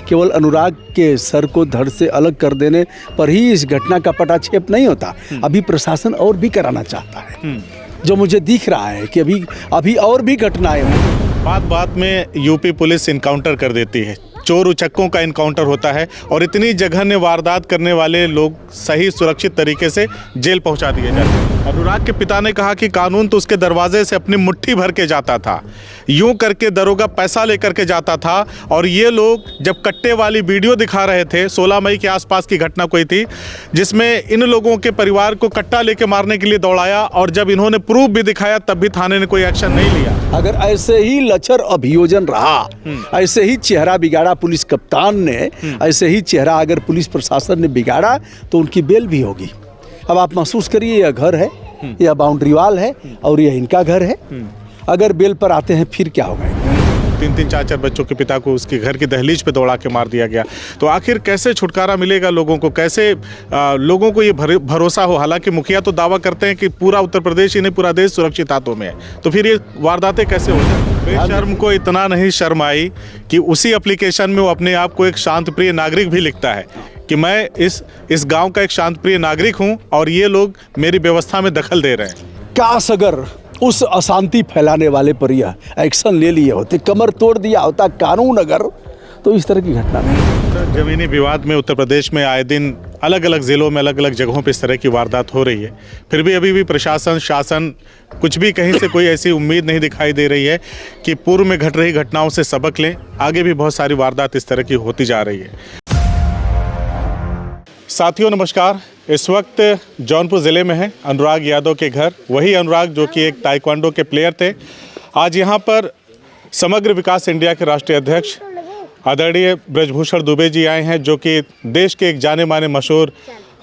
केवल अनुराग के सर को धड़ से अलग कर देने पर ही इस घटना का पटाक्षेप नहीं होता। अभी प्रशासन और भी कराना चाहता है, जो मुझे दिख रहा है कि अभी और भी घटनाएं होंगी। बात बात में यूपी पुलिस इनकाउंटर कर देती है, चोर उचक्कों का इनकाउंटर होता है और इतनी जघन्य वारदात करने वाले लोग सही सुरक्षित तरीके से जेल पहुंचा दिए जाते हैं। अनुराग के पिता ने कहा कि कानून तो उसके दरवाजे से अपनी मुट्ठी भर के जाता था, यूं करके दरोगा पैसा लेकर के जाता था। और ये लोग जब कट्टे वाली वीडियो दिखा रहे थे, 16 मई के आसपास की घटना कोई थी जिसमें इन लोगों के परिवार को कट्टा लेके मारने के लिए दौड़ाया, और जब इन्होंने प्रूफ भी दिखाया तब भी थाने ने कोई एक्शन नहीं लिया। अगर ऐसे ही लचर अभियोजन रहा, ऐसे ही चेहरा बिगाड़ा पुलिस कप्तान ने, ऐसे ही चेहरा अगर पुलिस प्रशासन ने बिगाड़ा तो उनकी बेल भी होगी। अब आप महसूस करिए, यह घर है, यह बाउंड्री वाल है और यह इनका घर है। अगर बेल पर आते हैं फिर क्या होगा? 3-3, 4-4 बच्चों के पिता को उसके घर की दहलीज पे दौड़ा के मार दिया गया। तो आखिर कैसे छुटकारा मिलेगा लोगों को, कैसे लोगों को ये भरोसा हो? हालांकि मुखिया तो दावा करते हैं कि पूरा उत्तर प्रदेश ही नहीं पूरा देश सुरक्षित हाथों में है, तो फिर ये वारदातें कैसे हो जाए? बेशर्म को इतना नहीं शर्म आई कि उसी एप्लीकेशन में वो अपने आप को एक शांतप्रिय नागरिक भी लिखता है कि मैं इस गाँव का एक शांतप्रिय नागरिक हूँ और ये लोग मेरी व्यवस्था में दखल दे रहे हैं। काश अगर उस अशांति फैलाने वाले पर यह एक्शन ले लिए होते, कमर तोड़ दिया होता कानून अगर, तो इस तरह की घटना नहीं। जमीनी विवाद में उत्तर प्रदेश में आए दिन अलग अलग ज़िलों में अलग अलग जगहों पर इस तरह की वारदात हो रही है, फिर भी अभी भी प्रशासन शासन कुछ भी कहीं से कोई ऐसी उम्मीद नहीं दिखाई दे रही है कि पूर्व में घट रही घटनाओं से सबक लें। आगे भी बहुत सारी वारदात इस तरह की होती जा रही है। साथियों नमस्कार, इस वक्त जौनपुर ज़िले में है अनुराग यादव के घर। वही अनुराग जो कि एक ताइक्वांडो के प्लेयर थे। आज यहाँ पर समग्र विकास इंडिया के राष्ट्रीय अध्यक्ष आदरणीय ब्रजभूषण दुबे जी आए हैं, जो कि देश के एक जाने माने मशहूर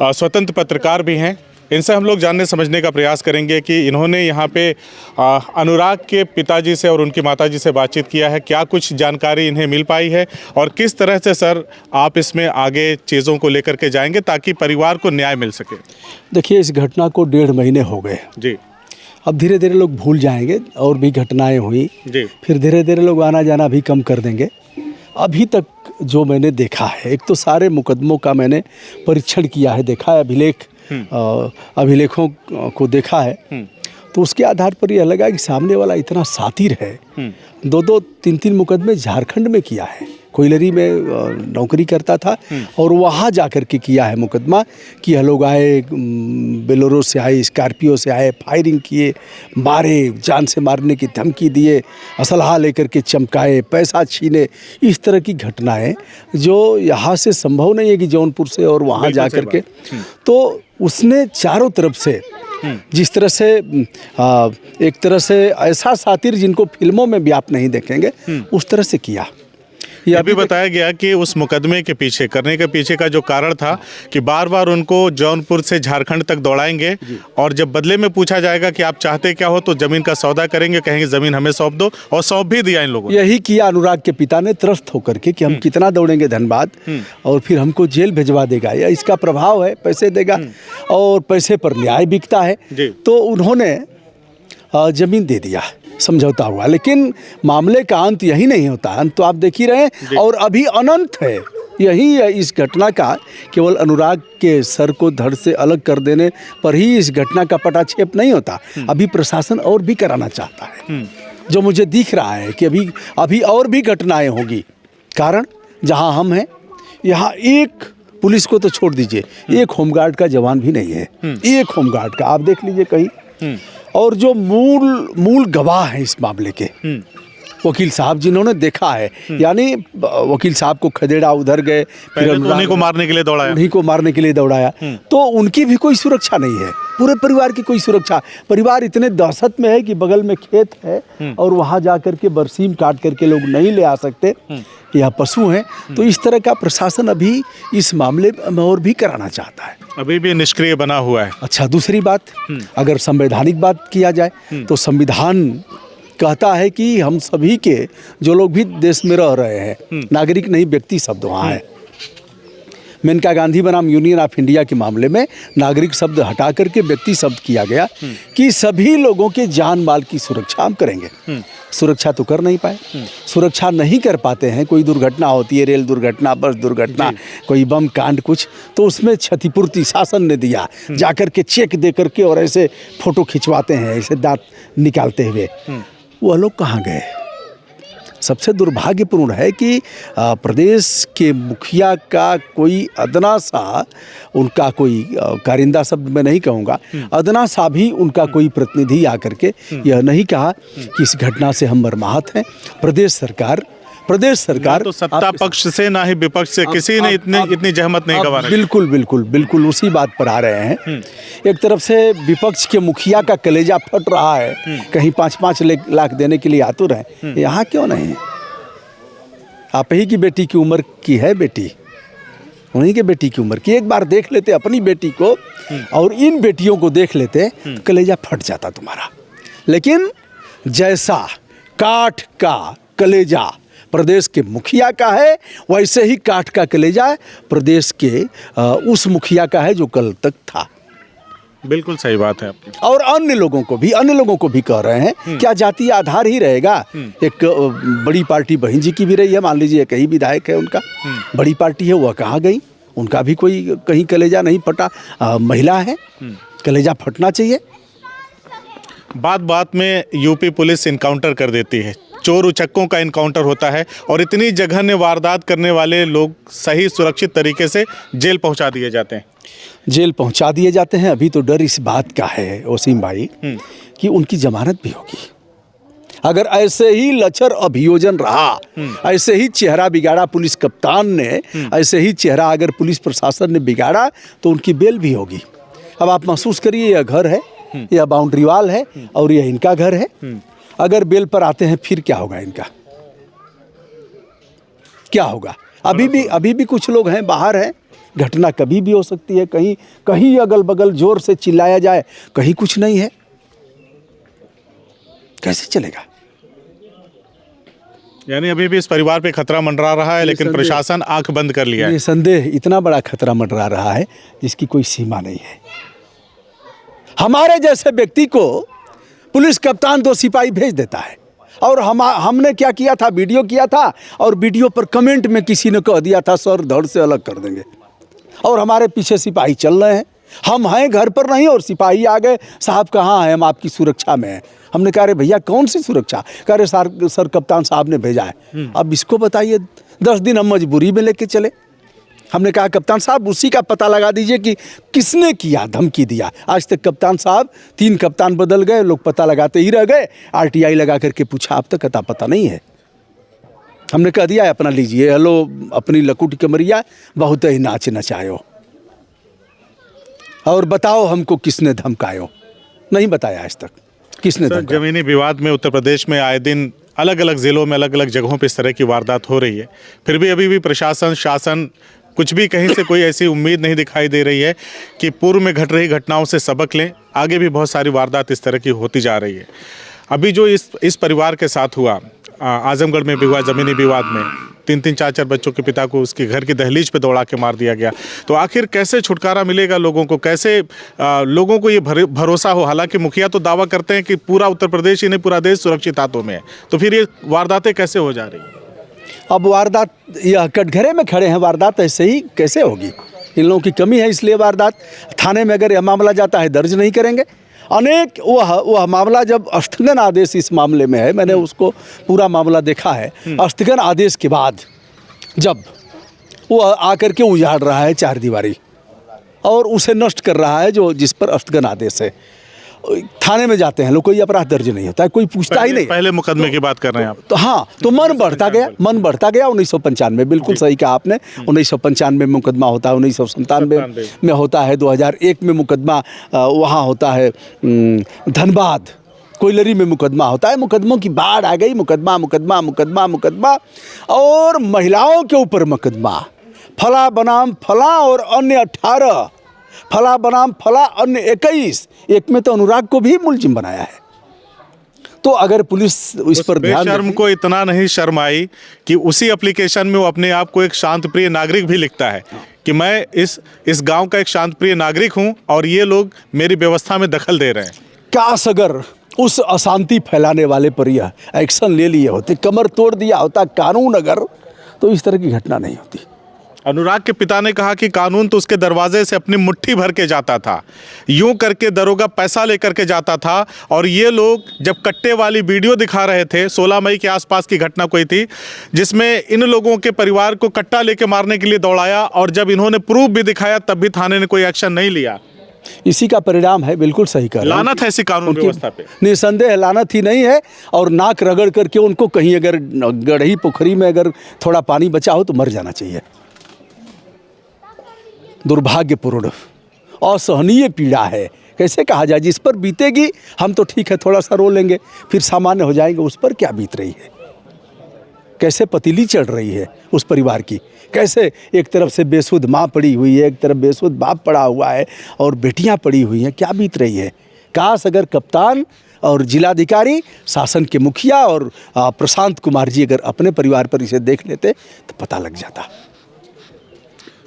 स्वतंत्र पत्रकार भी हैं। इनसे हम लोग जानने समझने का प्रयास करेंगे कि इन्होंने यहाँ पे अनुराग के पिताजी से और उनकी माताजी से बातचीत किया है, क्या कुछ जानकारी इन्हें मिल पाई है और किस तरह से सर आप इसमें आगे चीज़ों को लेकर के जाएंगे ताकि परिवार को न्याय मिल सके। देखिए, इस घटना को 1.5 महीने हो गए जी। अब धीरे धीरे लोग भूल जाएंगे, और भी घटनाएं हुई जी, फिर धीरे धीरे लोग आना जाना भी कम कर देंगे। अभी तक जो मैंने देखा है, एक तो सारे मुकदमों का मैंने परीक्षण किया है, देखा है, अभिलेखों को देखा है, तो उसके आधार पर यह लगा कि सामने वाला इतना शातिर है। 2-2, 3-3 मुकदमे झारखंड में किया है, कोयलरी में नौकरी करता था और वहाँ जा कर के किया है मुकदमा कि यह लोग आए, बेलोरो से आए, स्कॉर्पियो से आए, फायरिंग किए, मारे, जान से मारने की धमकी दिए, असलहा लेकर के चमकाए, पैसा छीने। इस तरह की घटनाएं जो यहाँ से संभव नहीं है कि जौनपुर से और वहाँ जा कर के, तो उसने चारों तरफ से जिस तरह से एक तरह से ऐसा सातिर जिनको फिल्मों में भी आप नहीं देखेंगे, उस तरह से किया। यह भी बताया गया कि उस मुकदमे के पीछे करने के पीछे का जो कारण था कि बार बार उनको जौनपुर से झारखंड तक दौड़ाएंगे और जब बदले में पूछा जाएगा कि आप चाहते क्या हो, तो जमीन का सौदा करेंगे, कहेंगे जमीन हमें सौंप दो, और सौंप भी दिया इन लोगों ने। यही किया अनुराग के पिता ने त्रस्त होकर के कि हम कितना दौड़ेंगे धनबाद और फिर हमको जेल भिजवा देगा, या इसका प्रभाव है, पैसे देगा और पैसे पर न्याय बिकता है। तो उन्होंने जमीन दे दिया, समझौता हुआ। लेकिन मामले का अंत यही नहीं होता, अंत तो आप देख ही रहे हैं और अभी अनंत है। यही है इस घटना का, केवल अनुराग के सर को धड़ से अलग कर देने पर ही इस घटना का पटाक्षेप नहीं होता। अभी प्रशासन और भी कराना चाहता है, जो मुझे दिख रहा है कि अभी और भी घटनाएं होंगी। कारण जहां हम हैं, यहाँ एक पुलिस को तो छोड़ दीजिए, एक होमगार्ड का जवान भी नहीं है, एक होमगार्ड का, आप देख लीजिए कहीं। और जो मूल गवाह हैं इस मामले के, वकील साहब जिन्होंने देखा है, यानी वकील साहब को खदेड़ा, उधर गए, फिर उन्हीं को मारने के लिए दौड़ाया, तो उनकी भी कोई सुरक्षा नहीं है, पूरे परिवार की कोई सुरक्षा। परिवार इतने दहशत में है कि बगल में खेत है और वहाँ जा कर के बरसीम काट करके लोग नहीं ले आ सकते, यह पशु हैं। तो इस तरह का प्रशासन अभी इस मामले में और भी कराना चाहता है, अभी भी निष्क्रिय बना हुआ है। अच्छा, दूसरी बात, अगर संवैधानिक बात किया जाए तो संविधान कहता है कि हम सभी के, जो लोग भी देश में रह रहे हैं, नागरिक नहीं व्यक्ति शब्द वहाँ है, मेनका गांधी बनाम यूनियन ऑफ इंडिया के मामले में नागरिक शब्द हटा करके व्यक्ति शब्द किया गया कि सभी लोगों के जान माल की सुरक्षा हम करेंगे। सुरक्षा तो कर नहीं पाए, सुरक्षा नहीं कर पाते हैं। कोई दुर्घटना होती है, रेल दुर्घटना, बस दुर्घटना, कोई बम कांड कुछ, तो उसमें क्षतिपूर्ति शासन ने दिया, जाकर के चेक दे करके और ऐसे फोटो खिंचवाते हैं ऐसे दांत निकालते हुए। वह लोग कहाँ गए? सबसे दुर्भाग्यपूर्ण है कि प्रदेश के मुखिया का कोई अदना सा, उनका कोई कारिंदा शब्द मैं नहीं कहूँगा, अदना सा भी उनका कोई प्रतिनिधि आकर के यह नहीं कहा कि इस घटना से हम मर्माहत हैं। प्रदेश सरकार तो सत्ता पक्ष से ना ही विपक्ष से किसी ने इतनी जहमत नहीं गंवा। बिल्कुल उसी बात पर आ रहे हैं। एक तरफ से विपक्ष के मुखिया का कलेजा फट रहा है, कहीं 5-5 लाख देने के लिए आतुर हैं, यहाँ क्यों नहीं है? आप ही की बेटी की उम्र की है बेटी, उन्हीं के बेटी की उम्र की। एक बार देख लेते अपनी बेटी को और इन बेटियों को देख लेते, कलेजा फट जाता तुम्हारा। लेकिन जैसा काठ का कलेजा प्रदेश के मुखिया का है, वैसे ही काठ का कलेजा प्रदेश के उस मुखिया का है जो कल तक था। बिल्कुल सही बात है आपकी। और अन्य लोगों को भी कह रहे हैं क्या जातीय आधार ही रहेगा? एक बड़ी पार्टी बहन जी की भी रही है, मान लीजिए कई विधायक है उनका, बड़ी पार्टी है, वह कहाँ गई? उनका भी कोई कहीं कलेजा नहीं फटा। महिला है, कलेजा फटना चाहिए। बात में यूपी पुलिस इनकाउंटर कर देती है, चोर उचक्कों का इनकाउंटर होता है और इतनी जघन्य वारदात करने वाले लोग सही सुरक्षित तरीके से जेल पहुंचा दिए जाते हैं। अभी तो डर इस बात का है वसीम भाई कि उनकी जमानत भी होगी। अगर ऐसे ही लचर अभियोजन रहा, ऐसे ही चेहरा बिगाड़ा पुलिस कप्तान ने, ऐसे ही चेहरा अगर पुलिस प्रशासन ने बिगाड़ा तो उनकी बेल भी होगी। अब आप महसूस करिए, यह घर है, यह बाउंड्री वाल है और यह इनका घर है। अगर बेल पर आते हैं फिर क्या होगा? इनका क्या होगा? अभी भी कुछ लोग हैं, बाहर हैं, घटना कभी भी हो सकती है। कहीं अगल बगल जोर से चिल्लाया जाए, कहीं कुछ नहीं है, कैसे चलेगा? यानी अभी भी इस परिवार पे खतरा मंडरा रहा है, लेकिन प्रशासन आंख बंद कर लिया है। ये संदेह इतना बड़ा खतरा मंडरा रहा है जिसकी कोई सीमा नहीं है। हमारे जैसे व्यक्ति को पुलिस कप्तान 2 सिपाही भेज देता है और हमने क्या किया था? वीडियो किया था और वीडियो पर कमेंट में किसी ने कह दिया था सर धड़ से अलग कर देंगे, और हमारे पीछे सिपाही चल रहे हैं। हम हैं घर पर नहीं और सिपाही आ गए, साहब कहाँ हैं? हम आपकी सुरक्षा में हैं। हमने कहा अरे भैया कौन सी सुरक्षा? कह रहे सर कप्तान साहब ने भेजा है। अब इसको बताइए, 10 दिन हम मजबूरी में लेके चले। हमने कहा कप्तान साहब उसी का पता लगा दीजिए कि किसने किया, धमकी दिया। आज तक कप्तान साहब 3 कप्तान बदल गए, लोग पता लगाते ही रह गए। RTI लगा करके पूछा, अब तक पता नहीं है। हमने कह दिया अपना लीजिए, हेलो अपनी लकुट कमरिया बहुत ही नाच नचायो और बताओ हमको किसने धमकायो। नहीं बताया आज तक किसने धमकाया। जमीनी विवाद में उत्तर प्रदेश में आए दिन अलग अलग ज़िलों में अलग अलग जगहों पर इस तरह की वारदात हो रही है, फिर भी अभी भी प्रशासन शासन कुछ भी कहीं से कोई ऐसी उम्मीद नहीं दिखाई दे रही है कि पूर्व में घट रही घटनाओं से सबक लें। आगे भी बहुत सारी वारदात इस तरह की होती जा रही है। अभी जो इस परिवार के साथ हुआ, आजमगढ़ में भी हुआ ज़मीनी विवाद में, 3-3 4-4 बच्चों के पिता को उसके घर की दहलीज पे दौड़ा के मार दिया गया। तो आखिर कैसे छुटकारा मिलेगा लोगों को? कैसे लोगों को ये भरोसा हो? हालांकि मुखिया तो दावा करते हैं कि पूरा उत्तर प्रदेश ही नहीं पूरा देश सुरक्षित हाथों में है, तो फिर ये वारदातें कैसे हो जा रही हैं? अब वारदात यह कटघरे में खड़े हैं, वारदात ऐसे ही कैसे होगी? इन लोगों की कमी है, इसलिए वारदात। थाने में अगर यह मामला जाता है दर्ज नहीं करेंगे। अनेक वह मामला जब स्थगन आदेश इस मामले में है, मैंने उसको पूरा मामला देखा है। स्थगन आदेश के बाद जब वह आकर के उजाड़ रहा है 4 दीवारी और उसे नष्ट कर रहा है जिस पर स्थगन आदेश है, थाने में जाते हैं लोग, कोई अपराध दर्ज नहीं होता है, कोई पूछता ही नहीं। पहले मुकदमे की बात कर रहे हैं आप। तो हाँ, तो मन बढ़ता गया। 1995 बिल्कुल सही कहा आपने। 1995 में मुकदमा होता है, 1997 में होता है, 2001 में मुकदमा वहाँ होता है, धनबाद कोयलरी में मुकदमा होता है। मुकदमों की बाढ़ आ गई, मुकदमा और महिलाओं के ऊपर मुकदमा, फला बनाम फला और अन्य 18, फला बनाम फला अन्य 21, एक में तो अनुराग को भी मुलजिम बनाया है। तो अगर पुलिस इस पर ध्यान बेशर्म को इतना नहीं शर्म आई कि उसी एप्लीकेशन में वो अपने आप को एक शांत प्रिय नागरिक भी लिखता है कि मैं इस गांव का एक शांतप्रिय नागरिक हूं और ये लोग मेरी व्यवस्था में दखल दे रहे हैं। काश अगर उस अशांति फैलाने वाले पर यह एक्शन ले लिए होते, कमर तोड़ दिया होता कानून अगर, तो इस तरह की घटना नहीं होती। अनुराग के पिता ने कहा कि कानून तो उसके दरवाजे से अपनी मुट्ठी भर के जाता था, यूं करके दरोगा पैसा लेकर के जाता था। और ये लोग जब कट्टे वाली वीडियो दिखा रहे थे, 16 मई के आसपास की घटना कोई थी जिसमें इन लोगों के परिवार को कट्टा लेके मारने के लिए दौड़ाया, और जब इन्होंने प्रूफ भी दिखाया तब भी थाने ने कोई एक्शन नहीं लिया। इसी का परिणाम है, बिल्कुल सही कर रहे हैं। लानत है ऐसी कानून व्यवस्था पे, निसंदेह लानत ही नहीं है। और नाक रगड़ करके उनको कहीं अगर गढ़ी पोखरी में अगर थोड़ा पानी बचा हो तो मर जाना चाहिए। दुर्भाग्यपूर्ण, असहनीय पीड़ा है। कैसे कहा जाए, जिस पर बीतेगी हम तो ठीक है थोड़ा सा रो लेंगे, फिर सामान्य हो जाएंगे, उस पर क्या बीत रही है, कैसे पतीली चढ़ रही है उस परिवार की। कैसे एक तरफ से बेसुध माँ पड़ी हुई है, एक तरफ बेसुध बाप पड़ा हुआ है और बेटियां पड़ी हुई हैं, क्या बीत रही है। काश अगर कप्तान और जिलाधिकारी, शासन के मुखिया और प्रशांत कुमार जी अगर अपने परिवार पर इसे देख लेते तो पता लग जाता।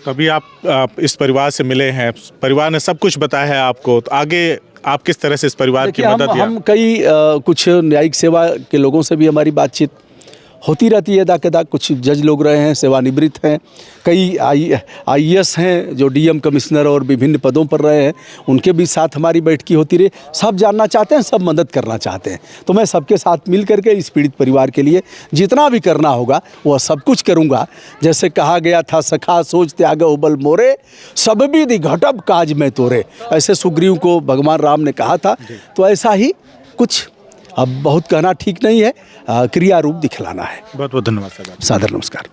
तो अभी आप इस परिवार से मिले हैं, परिवार ने सब कुछ बताया है आपको, तो आगे आप किस तरह से इस परिवार की मदद हम कई कुछ न्यायिक सेवा के लोगों से भी हमारी बातचीत होती रहती है दाकदा। कुछ जज लोग रहे हैं, सेवानिवृत्त हैं, कई आईएएस हैं जो डीएम कमिश्नर और विभिन्न पदों पर रहे हैं, उनके भी साथ हमारी बैठकी होती रही। सब जानना चाहते हैं, सब मदद करना चाहते हैं। तो मैं सबके साथ मिल करके इस पीड़ित परिवार के लिए जितना भी करना होगा वह सब कुछ करूँगा। जैसे कहा गया था, सखा सोच त्याग उबल मोरे, सब विधि घटब काज में तोरे, ऐसे सुग्रीव को भगवान राम ने कहा था। तो ऐसा ही कुछ, अब बहुत कहना ठीक नहीं है, क्रिया रूप दिखलाना है। बहुत बहुत धन्यवाद साहब। सादर नमस्कार।